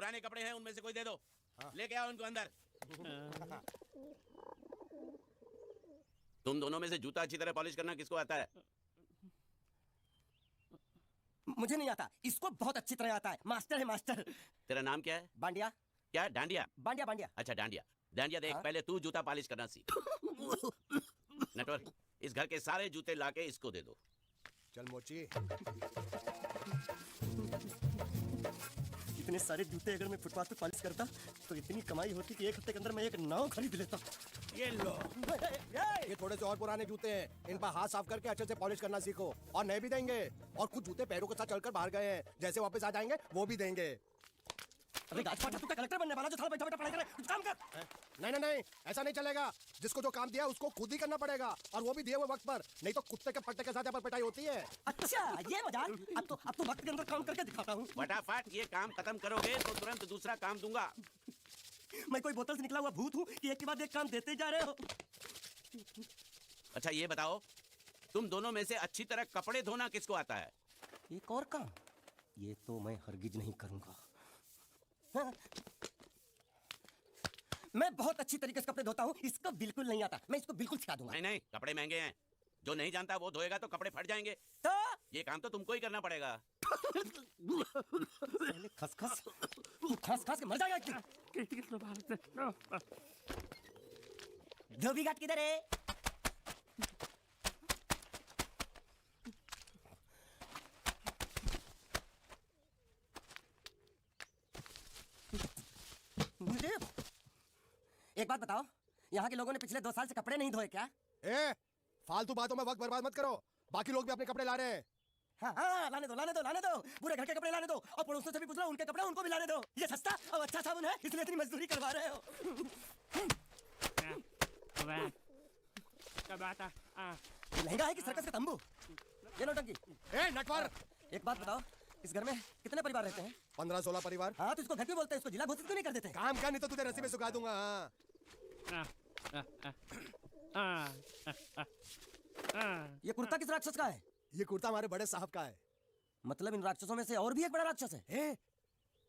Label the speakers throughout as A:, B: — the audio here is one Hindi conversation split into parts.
A: पुराने कपड़े हैं उनमें से कोई दे दो। हाँ। लेके आओ उनको अंदर। तुम दोनों में से जूता अच्छी तरह पॉलिश करना किसको आता है?
B: मुझे नहीं आता, इसको बहुत अच्छी तरह आता है। मास्टर है मास्टर।
A: तेरा नाम क्या है?
B: बांडिया।
A: क्या? डांडिया?
B: बांडिया बांडिया।
A: अच्छा डांडिया। डांडिया देख, पहले तू जूता पॉलिश करना सीख। नटवर, इस घर के सारे जूते लाके इसको दे दो।
C: चल मोची।
B: इतने सारे जूते अगर मैं फुटपाथ पे पॉलिश करता तो इतनी कमाई होती कि एक हफ्ते के अंदर मैं एक नाव खरीद लेता।
C: ये लो, ये थोड़े से और पुराने जूते हैं, इन पर हाथ साफ करके अच्छे से पॉलिश करना सीखो। और नए भी देंगे, और कुछ जूते पैरों के साथ चलकर बाहर गए हैं, जैसे वापस आ जाएंगे वो भी देंगे।
B: अरे गाजपाटा, तू कलेक्टर बनने वाला जो साला बैठा बैठा पढ़ाई करे, कुछ काम कर।
C: नहीं नहीं नहीं, ऐसा नहीं चलेगा। जिसको जो काम दिया उसको खुद ही करना पड़ेगा, और वो भी दिए हुए वक्त पर, नहीं तो कुत्ते के पट्टे के साथ यहाँ पर पिटाई होती है।
B: अच्छा ये मजाक। अब तो वक्त के अंदर काम करके दिखाता हूँ।
A: फटाफट ये काम खत्म करोगे तो तुरंत दूसरा काम दूंगा।
B: मैं कोई बोतल से निकला हुआ भूत हूँ कि एक के बाद एक काम देते जा रहे हो।
A: अच्छा ये बताओ, तुम दोनों में से अच्छी तरह कपड़े धोना किसको आता है?
B: एक और काम, ये तो मैं हरगिज नहीं करूंगा। हाँ। मैं बहुत अच्छी तरीके से कपड़े धोता हूँ, इसको बिल्कुल नहीं आता। मैं इसको बिल्कुल सिखा दूंगा।
A: नहीं नहीं, कपड़े महंगे हैं, जो नहीं जानता वो धोएगा तो कपड़े फट जाएंगे।
B: तो
A: ये काम तो तुमको ही करना पड़ेगा।
B: खस खस खस खस के मर जाएगा। धोबी घाट किधर है? मुझे एक बात बताओ, यहाँ के लोगों ने पिछले 2 साल से कपड़े नहीं धोए क्या?
C: फालतू बातों में वक्त बर्बाद मत करो, बाकी लोग भी अपने कपड़े ला रहे हैं।
B: हाँ हाँ, लाने दो लाने दो लाने दो, पूरे घर के कपड़े लाने दो, और पड़ोसों से भी पूछ लो, उनके कपड़े उनको भी लाने दो। ये सस्ता और अच्छा साबुन है, इसलिए इतनी मजदूरी करवा रहे हो। लहंगा है कि सर्कस का तंबू? ये नौटंकी।
C: नटवर,
B: एक बात बताओ, इस घर में कितने परिवार रहते हैं?
C: 15-16 परिवार।
B: हाँ तो इसको घर क्यों बोलते हैं? इसको जिला घोषित क्यों नहीं कर देते?
C: काम क्या, नहीं तो तुझे रस्सी में सुखा दूंगा।
B: ये कुर्ता किस राक्षस का है?
C: ये कुर्ता हमारे बड़े साहब का है।
B: मतलब इन राक्षसों में से और भी एक बड़ा राक्षस है?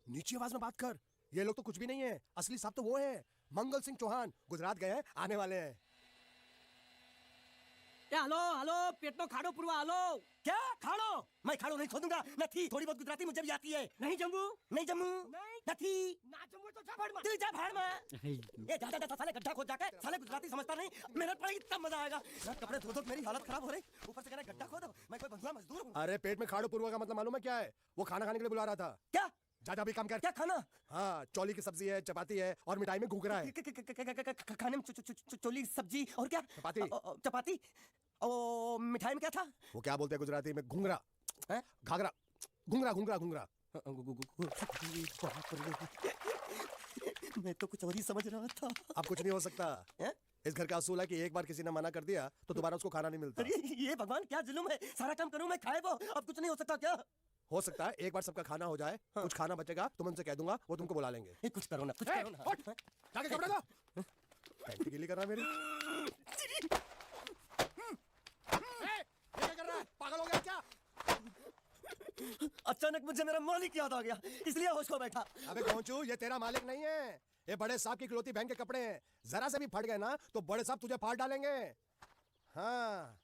C: नीची आवाज में बात कर, ये लोग तो कुछ भी नहीं है। असली साहब तो वो है, मंगल सिंह चौहान। गुजरात गए हैं, आने वाले हैं।
B: हेलो हेलो, पेटो खाड़ो पुरवा। हेलो क्या खाड़ो? मैं खाड़ो नहीं खोदूंगा। नहीं, थोड़ी बहुत गुजराती मुझे भी आती है। नहीं जम्मू, नहीं जम्मू, नहीं ना जम्मू तो जा भाड़ में, तू जा भाड़ में। ये जा साले गड्ढा खोद जाके, साले गुजराती समझता नहीं। मेहनत पड़ेगी तब मजा आएगा। ना कपड़े धो धो मेरी हालत खराब हो रही, ऊपर से कहना गड्ढा खोदो। मैं कोई बंधुआ मजदूर हूँ?
C: अरे पेट में खाड़ो पुरवा का मतलब मालूम है क्या है? वो खाना खाने के लिए बुला रहा था।
B: क्या?
C: जा भी काम कर।
B: क्या खाना?
C: हाँ, चौली की सब्जी है, चपाती है, और मिठाई में घूघरा है।
B: खाने में चोली सब्जी और क्या?
C: चपाती।
B: चपाती। ओ मिठाई में क्या था?
C: वो क्या बोलते हैं गुजराती में? घूंघरा। घाघरा। घूंघरा घूंघरा घूंघरा।
B: मैं तो कुछ और ही समझ रहा था।
C: अब कुछ नहीं हो सकता। इस घर का असूल है कि एक बार किसी ने मना कर दिया तो दोबारा उसको खाना नहीं मिलता।
B: अरे ये भगवान क्या जुल्म है, सारा काम करूं मैं, खाए वो। अब कुछ नहीं हो सकता क्या?
C: हो सकता है एक बार सबका खाना हो जाए। हाँ। कुछ खाना बचेगा तो मैं उनसे कह दूंगा, वो तुमको बुला लेंगे।
B: कुछ करो ना, कुछ करो ना।
C: जाके कपड़े दो। पैंटी गीली कर रहा है मेरी। क्या कर रहा है? पागल हो गया क्या?
B: अचानक मुझे मेरा मालिक याद आ गया, इसलिए होश खो बैठा।
C: अबे पहुंचू, ये तेरा मालिक नहीं है, ये बड़े साहब की इकलौती बहन के कपड़े हैं। जरा से भी फट गए ना तो बड़े साहब तुझे फाड़ डालेंगे। हाँ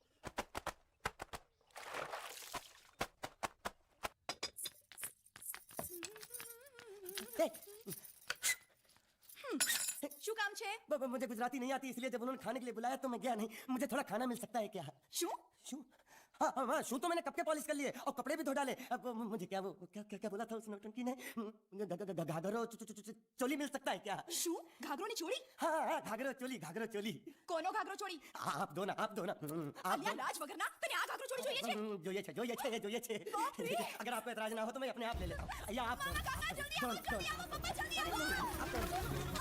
D: શું કામ છે?
B: मुझे गुजराती नहीं आती, इसलिए जब उन्होंने खाने के लिए बुलाया तो मैं गया नहीं। मुझे थोड़ा खाना मिल सकता है क्या?
D: શું?
B: शू? हाँ हाँ हाँ, शू तो मैंने कब के पॉलिश कर लिए और कपड़े भी धो डाले। अब मुझे क्या वो क्या क्या क्या बोला था उस नौटंकी ने? घाघरो चोली मिल सकता है क्या?
D: શું? ઘાઘરોની ચોળી?
B: हाँ हाँ, घाघरो चोली।
D: કોનો ઘાઘરો ચોળી?
B: आप दो ना
D: અલ્યા લાજ વગરના તને આ ઘાઘરો ચોળી જોઈએ છે?
B: જોઈએ छे। अगर आपको एतराज ना हो तो मैं अपने आप ले लेता हूँ। या आप
D: મારા કાકા જલ્દી આવો, જલ્દી આવો, પપ્પા જલ્દી આવો।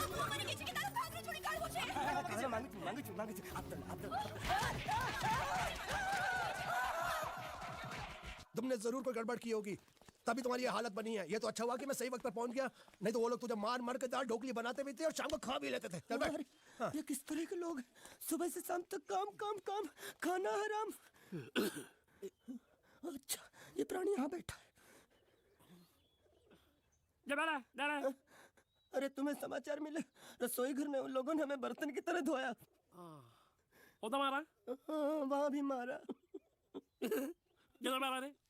D: અમ્મા મને કહે છે કે તારો ઘાઘરો ચોળી કાઢવો છે।
B: मांगू छू। आप दो।
C: तुमने जरूर कोई गड़बड़ की होगी, तभी तुम्हारी ये हालत बनी है। ये तो अच्छा हुआ कि मैं सही वक्त पर पहुंच गया, नहीं तो वो लोग तुझे मार के दाल ढोकली बनाते भी थे और शाम को खा भी लेते थे। चल बैठ।
B: हाँ। ये किस तरह के लोग हैं? सुबह से शाम तक काम, खाना हराम। अच्छा, ये प्राणी यहाँ बैठा है। अरे तुम्हें समाचार मिले? रसोई घर में उन लोगों ने हमें बर्तन की तरह धोया। वहाँ भी मारा।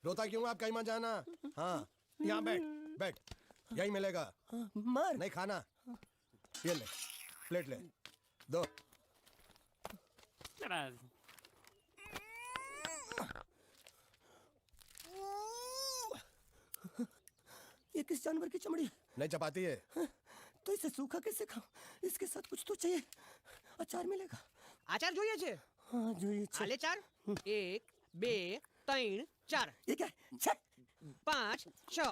C: रोता क्यों? आप कहीं मत जाना। हाँ, यहाँ बैठ बैठ, यही मिलेगा।
B: मार
C: नहीं खाना, ये ले, प्लेट ले दो।
B: ये किस जानवर की चमड़ी है?
C: नहीं चपाती है।
B: तो इसे सूखा कैसे खाऊं? इसके साथ कुछ तो चाहिए। अचार मिलेगा?
E: આચાર જોઈએ છે
B: हाँ જોઈએ છે।
E: હાલે ચાર 1 2 3 4
B: ये क्या है? छे!
E: 5 6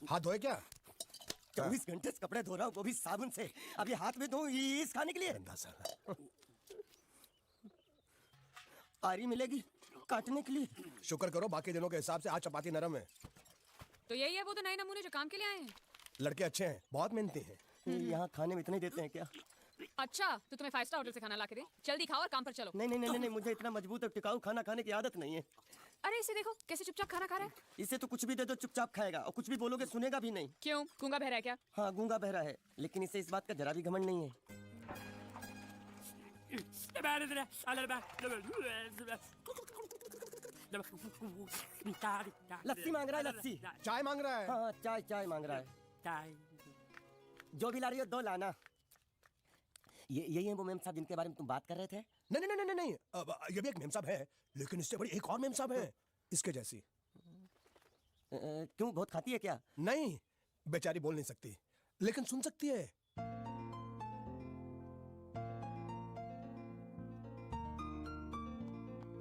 C: हाथ धोए क्या?
B: 24 घंटे से कपड़े धो रहा हूँ, वो भी साबुन से। अब ये हाथ में धो इस खाने के लिए?
C: गंदा साला।
B: आरी मिलेगी काटने के लिए?
C: शुक्र करो बाकी दिनों के हिसाब से आज चपाती नरम है।
D: तो यही है वो तो नए नमूने जो काम के लिए आए हैं।
C: लड़के अच्छे हैं, बहुत मेहनती हैं।
B: यहाँ खाने में इतने देते हैं क्या?
D: अच्छा तो तुम्हें 5 स्टार होटल से खाना ला के दे, जल्दी खाओ और काम पर चलो।
B: नहीं नहीं नहीं नहीं, मुझे इतना मजबूत और टिकाऊ खाना खाने की आदत नहीं है।
D: अरे इसे देखो कैसे चुपचाप खाना खा रहा है।
B: इसे तो कुछ भी दे दो चुपचाप खाएगा, और कुछ भी बोलोगे सुनेगा भी नहीं।
D: क्यों, गूंगा बहरा है क्या?
B: हाँ गूंगा बहरा है, लेकिन इसे इस बात का जरा भी घमंड नहीं है। लस्सी मांग रहा है, लस्सी।
C: चाय मांग रहा है।
B: हाँ चाय चाय मांग रहा है। जो भी ला रही हो दो लाना। ये यही है वो मेम साहब जिनके बारे में तुम बात कर रहे थे?
C: नहीं नहीं नहीं नहीं नहीं, ये भी एक मेम साहब है, लेकिन इससे बड़ी एक और मेम साहब है इसके जैसी।
B: क्यों, बहुत खाती है क्या?
C: नहीं, बेचारी बोल नहीं सकती, लेकिन सुन सकती है।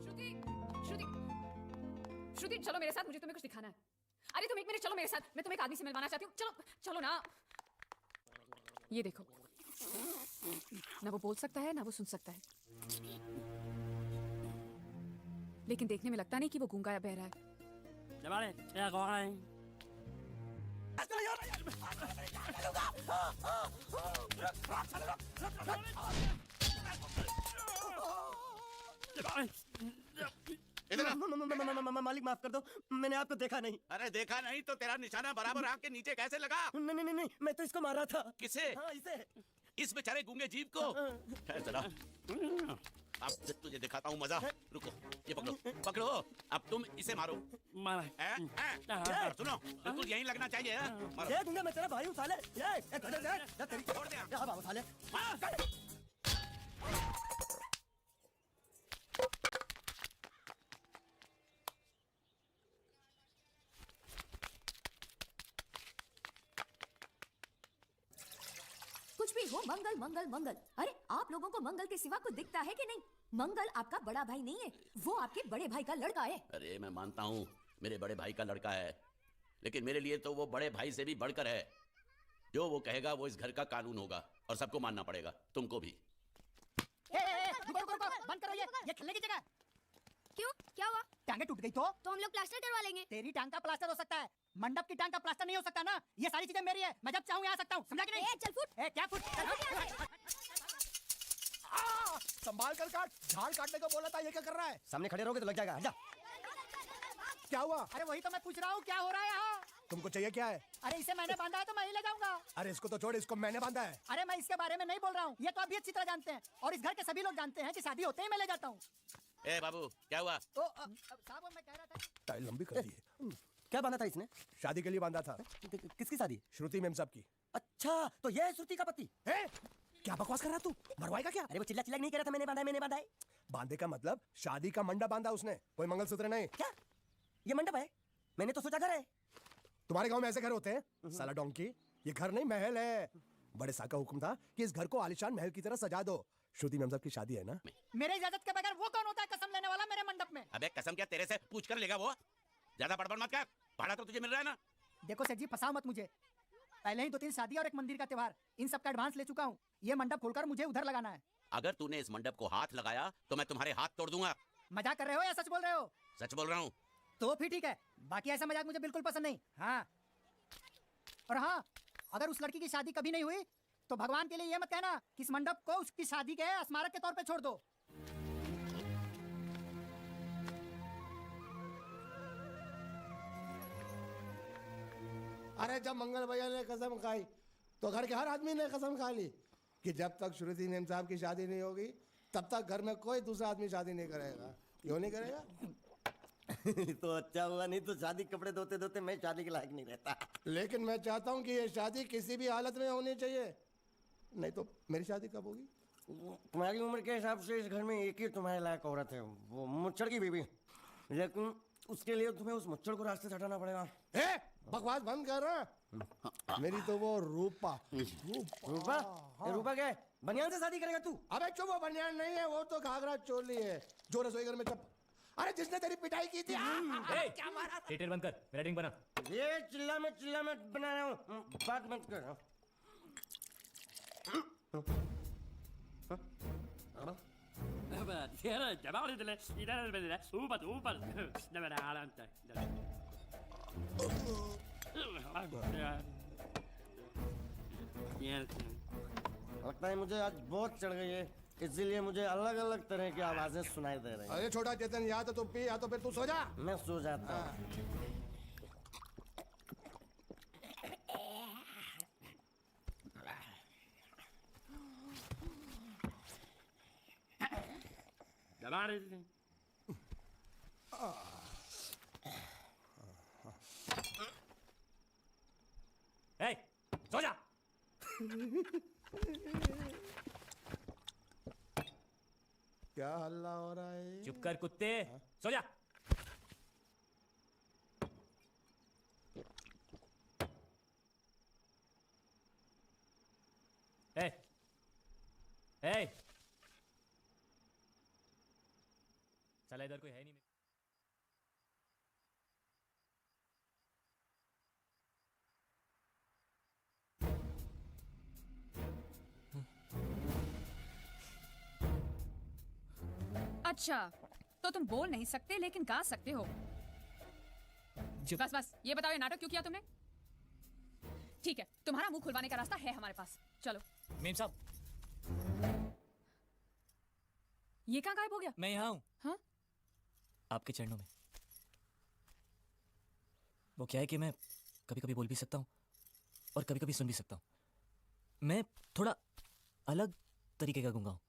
D: श्रुति श्रुति श्रुति चलो मेरे साथ, मुझे तुम्हें कुछ दिखाना है। अरे तुम 1 मिनट चलो मेरे साथ, मैं तुम्हें एक आदमी से मिलवाना चाहती हूँ। चलो चलो ना। ये देखो, ना वो बोल सकता है ना वो सुन सकता है, लेकिन देखने में लगता नहीं कि वो गूंगा या बहरा है।
B: मालिक माफ कर दो, मैंने आपको देखा नहीं।
A: अरे देखा नहीं तो तेरा निशाना बराबर आंख के नीचे कैसे लगा?
B: नहीं नहीं नहीं, मैं तो इसको मारा था।
A: किसे?
B: हाँ इसे।
A: इस बेचारे गूंगे जीव को? ठहर जरा, अब तुझे दिखाता हूँ मजा। रुको, ये पकड़ो पकड़ो, अब तुम इसे मारो। सुनो, बिल्कुल यहीं लगना चाहिए। मारो।
B: ये गूंगा मैं तेरा भाई हूँ साले। ये
A: छोड़ दे।
B: यहाँ बाबू साले।
F: कुछ भी हो, मंगल मंगल मंगल। अरे आप लोगों को मंगल के सिवा कुछ दिखता है कि नहीं? मंगल आपका बड़ा भाई नहीं है, वो आपके बड़े भाई का लड़का है।
A: अरे मैं मानता हूँ मेरे बड़े भाई का लड़का है, लेकिन मेरे लिए तो वो बड़े भाई से भी बढ़कर है। जो वो कहेगा वो इस घर का कानून होगा और सबको मानना पड़ेगा, तुमको भी।
E: बंद करो ये खेलने की जगह।
D: क्यों, क्या हुआ?
E: टांगे टूट गई तो
D: हम लोग प्लास्टर करवा लेंगे।
E: तेरी टांग का प्लास्टर हो सकता है, मंडप की टांग का प्लास्टर नहीं हो सकता ना। ये सारी चीजें मेरी है, मैं जब चाहूँ आ सकता हूँ, समझा कि नहीं?
D: चल फुट।
E: क्या फुट?
C: संभाल कर काट, झाड़ काटने को बोला था, ये क्या कर रहा है?
B: सामने खड़े रहोगे तो लग जाएगा। जा।
C: क्या हुआ?
E: अरे वही तो मैं पूछ रहा हूँ, क्या हो रहा है यहाँ?
C: तुमको चाहिए क्या है?
E: अरे इसे मैंने बांधा है तो मैं ही ले जाऊंगा।
C: अरे इसको तो छोड़, इसको मैंने बांधा है।
E: अरे मैं इसके बारे में नहीं बोल रहा हूँ, ये तो अभी अच्छी तरह जानते हैं, और इस घर के सभी लोग जानते हैं कि शादी होते ही मैं ले जाता हूँ।
A: ए बाबू, क्या हुआ?
E: साहब मैं कह रहा था
C: टाइल लंबी कर दी है।
B: क्या बांधा था इसने?
C: शादी के लिए बांधा था,
B: किसकी शादी?
C: श्रुति मेम साहब की।
B: अच्छा तो ये है श्रुति का पति?
C: क्या बकवास कर रहा तू? मरवाएगा क्या?
B: अरे वो चिल्ला चिल्ला नहीं कह रहा था मैंने बांधा है, मैंने बांधा है।
C: बांधे का मतलब शादी का मंडप बांधा उसने, कोई मंगलसूत्र नहीं।
B: क्या ये मंडप है? मैंने तो सोचा घर है।
C: तुम्हारे गांव में ऐसे घर होते हैं साला डोंकी? ये घर नहीं महल है। बड़े साहब का हुक्म था कि इस घर को आलीशान महल की तरह सजा दो। श्रुति मेम साहब की शादी है ना।
E: मेरे इजाजत के बगैर वो कौन होता है कसम लेने वाला मेरे मंडप में?
A: अबे कसम क्या तेरे से पूछ कर लेगा वो? ज्यादा बड़बड़ मत कर, भाड़ा तो तुझे मिल रहा है ना।
E: देखो सेठ जी, फंसाओ मत मुझे। पहले ही 2-3 शादी और एक मंदिर का त्योहार, इन सब का एडवांस ले चुका हूँ। ये मंडप खोलकर मुझे उधर लगाना है।
A: अगर तूने इस मंडप को हाथ लगाया तो मैं तुम्हारे हाथ तोड़ दूंगा।
E: मजाक कर रहे हो या सच बोल रहे हो?
A: सच बोल रहा हूँ।
E: तो फिर ठीक है, बाकी ऐसा मजाक मुझे बिल्कुल पसंद नहीं। हाँ, और हाँ, अगर उस लड़की की शादी कभी नहीं हुई तो भगवान के लिए ये मत कहना कि इस मंडप को उसकी शादी के स्मारक के तौर पे छोड़ दो।
C: अरे जब मंगल भैया ने कसम खाई तो घर के हर आदमी ने कसम खा ली कि जब तक श्रुति मेम साहब की शादी नहीं होगी तब तक घर में कोई दूसरा आदमी शादी नहीं करेगा। क्यों नहीं करेगा?
B: तो अच्छा हुआ, नहीं तो शादी कपड़े धोते धोते मैं शादी के लायक नहीं रहता।
C: लेकिन मैं चाहता हूँ कि ये शादी किसी भी हालत में होनी चाहिए, नहीं तो मेरी शादी कब होगी?
B: तुम्हारी उम्र के हिसाब से इस घर में एक ही तुम्हारे लायक औरत है, वो मुच्छड़ की बीवी। लेकिन उसके लिए तुम्हें उस मुच्छड़ को रास्ते से हटाना पड़ेगा।
C: बकवास बंद कर रहा। मेरी तो वो रूपा।
B: रूपा? रूपा क्या है? बनियान से शादी करेगा तू?
C: अबे चुप, वो बनियान नहीं है, वो तो घाघरा चोली है जो रसोई घर में अरे जिसने तेरी पिटाई की थी।
G: क्या मारा? थिएटर बंद कर, मेरा ड्रिंक बना।
B: ये चिल्ला में बना रहा हूँ, बात मत कर। लगता है मुझे आज बहुत चढ़ गई है, इसीलिए मुझे अलग अलग तरह की आवाजें सुनाई दे रही हैं।
C: अरे छोटा चेतन, या तो तू पी या तो फिर तू सो जा।
B: मैं सो जाता हूँ।
G: सो जा।
C: क्या हल्ला हो रहा है?
G: चुप कर कुत्ते, सो जा। ए, ए, साला इधर कोई है नहीं।
D: अच्छा, तो तुम बोल नहीं सकते लेकिन गा सकते हो। बस ये बताओ, ये नाटक क्यों किया तुमने? ठीक है, तुम्हारा मुंह खुलवाने का रास्ता है हमारे पास, चलो।
G: मेम साहब,
D: ये कहाँ गायब हो गया?
G: मैं यहाँ हूँ।
D: हाँ?
G: आपके चरणों में। वो क्या है कि मैं कभी कभी बोल भी सकता हूँ और कभी कभी सुन भी सकता हूँ। मैं थोड़ा अलग तरीके का गूंगा हूँ।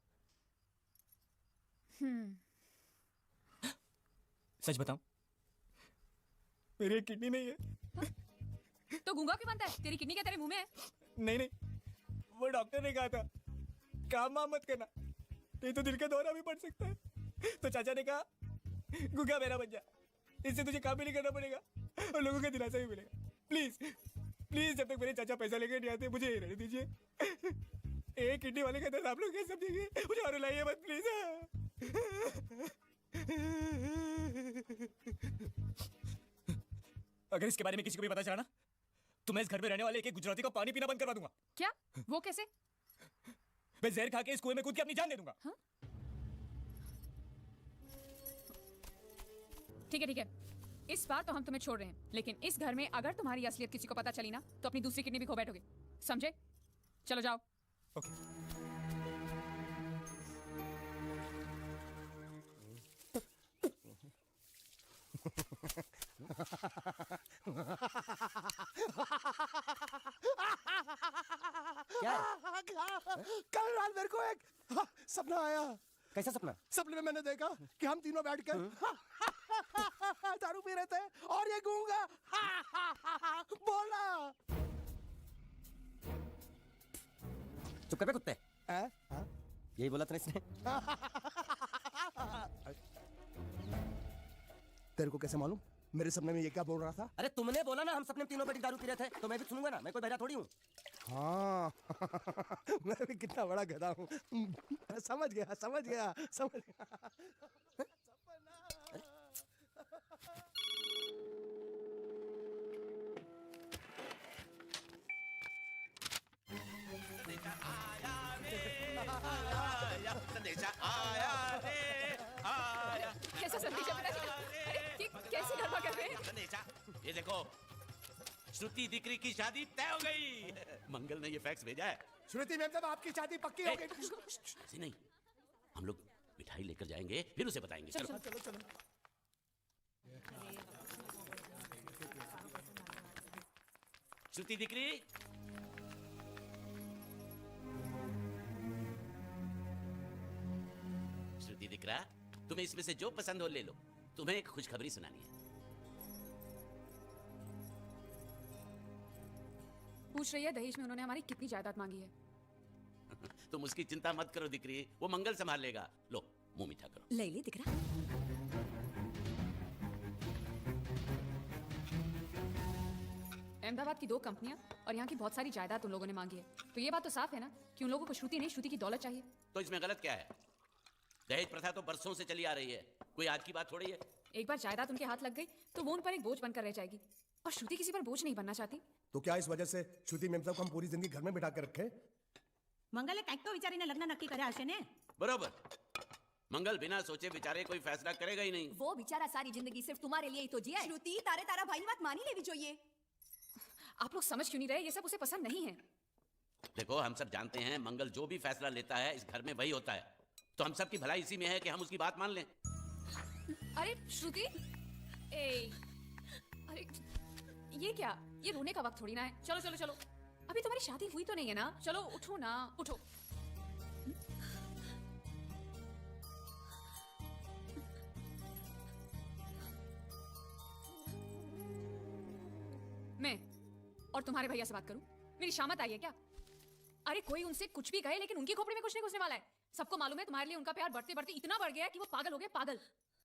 G: सच बताऊं, मेरी किडनी नहीं है।
D: तो गूंगा क्यों बनता है? तेरी किडनी क्या तेरे मुंह में है?
G: नहीं, वो डॉक्टर ने कहा था काम वाम मत करना, नहीं तो दिल का दौरा भी पड़ सकता है। तो चाचा ने कहा गूंगा मेरा बन जा, इससे तुझे काम भी नहीं करना पड़ेगा और लोगों का दिलासा भी मिलेगा। प्लीज जब तक मेरे चाचा पैसा लेकर नहीं आते मुझे ये रहने दीजिए। एक किडनी वाले का दर्द आप लोग कैसे समझेंगे? मुझे और रुलाइए मत प्लीज। अगर इसके बारे में किसी को भी पता चला ना तो मैं इस घर में रहने वाले एक गुजराती का पानी पीना बंद करवा दूंगा।
D: क्या? वो कैसे?
G: मैं जहर खा के इस कुएं में कूद के अपनी जान दे दूंगा।
D: हाँ? ठीक है, इस बार तो हम तुम्हें छोड़ रहे हैं, लेकिन इस घर में अगर तुम्हारी असलियत किसी को पता चली ना तो अपनी दूसरी किडनी भी खो बैठोगे, समझे? चलो जाओ।
G: ओके।
B: क्या है?
C: कल रात मेरे को एक सपना आया।
B: कैसा सपना?
C: सपने में मैंने देखा कि हम तीनों बैठ कर दारू पी रहे थे और ये गूंगा बोला।
B: चुप कर बे कुत्ते। यही बोला था इसने।
C: तेरे को कैसे मालूम मेरे सपने में ये क्या बोल रहा था?
B: अरे तुमने बोला ना हम सपने में तीनों बैठ दारू पी रहे थे, तो मैं भी सुनूंगा ना, मैं कोई बहरा थोड़ी हूँ।
C: हाँ मैं भी कितना बड़ा गधा हूँ। समझ गया।
D: कैसा संदेश है पिताजी? अरे ये कैसी गड़बड़ कर रहे हैं?
A: ये देखो, श्रुति दिकरी की शादी तय हो गई। मंगल ने ये फैक्स भेजा है।
C: श्रुति मैम साहब आपकी शादी पक्की हो गई।
A: ऐसे नहीं, हम लोग मिठाई लेकर जाएंगे फिर उसे बताएंगे। चलो। श्रुति दिकरी, श्रुति दिकरा, तुम्हें इसमें से जो पसंद हो ले लो। तुम्हें एक खुशखबरी सुनानी है।
D: पूछ रही है दहेज में उन्होंने हमारी कितनी जायदाद मांगी है।
A: तुम उसकी चिंता मत करो दिकरी, वो मंगल संभाल लेगा। लो मुंह मीठा करो।
F: ले ले दिख रहा।
D: अहमदाबाद की 2 कंपनियां और यहाँ की बहुत सारी जायदाद उन लोगों ने मांगी है। तो ये बात तो साफ है ना कि उन लोगों को श्रुति नहीं, श्रुति की दौलत चाहिए।
A: तो इसमें गलत क्या है? दहेज प्रथा तो बरसों से चली आ रही है, कोई आज की बात थोड़ी है।
D: एक बार जायदाद उनके हाथ लग गई तो वो उन पर एक बोझ बनकर रह जाएगी, और श्रुति किसी पर बोझ नहीं बनना चाहती।
C: तो क्या इस वजह से श्रुति मेम साहब को हम पूरी जिंदगी घर में बिठा के रखे?
H: મંગલે કંઈક તો વિચારીને લગ્ન નક્કી કર્યા હશે ને.
A: बरोबर। मंगल बिना सोचे विचारे कोई फैसला करेगा ही नहीं।
F: वो बेचारा सारी जिंदगी सिर्फ तुम्हारे लिए ही तो जिया है। श्रुति तारे तारा भाई की बात मानी लेवी चाहिए।
D: आप लोग समझ क्यों नहीं रहे? ये सब उसे पसंद नहीं है।
A: देखो हम सब जानते हैं मंगल जो भी फैसला लेता है इस घर में वही होता है, तो हम सब की भलाई इसी में है कि हम उसकी बात मान लें।
D: अरे श्रुति, अरे ये क्या? ये रोने का वक्त थोड़ी ना है। चलो चलो चलो, अभी तुम्हारी शादी हुई तो नहीं है ना? चलो उठो ना, उठो। मैं और तुम्हारे भैया से बात करूं? मेरी शामत आई है क्या? अरे कोई उनसे कुछ भी कहे लेकिन उनकी खोपड़ी में कुछ नहीं घुसने वाला है। सबको मालूम है तुम्हारे लिए उनका प्यार बढ़ते बढ़ते इतना बढ़ गया है कि वो पागल हो गए, पागल।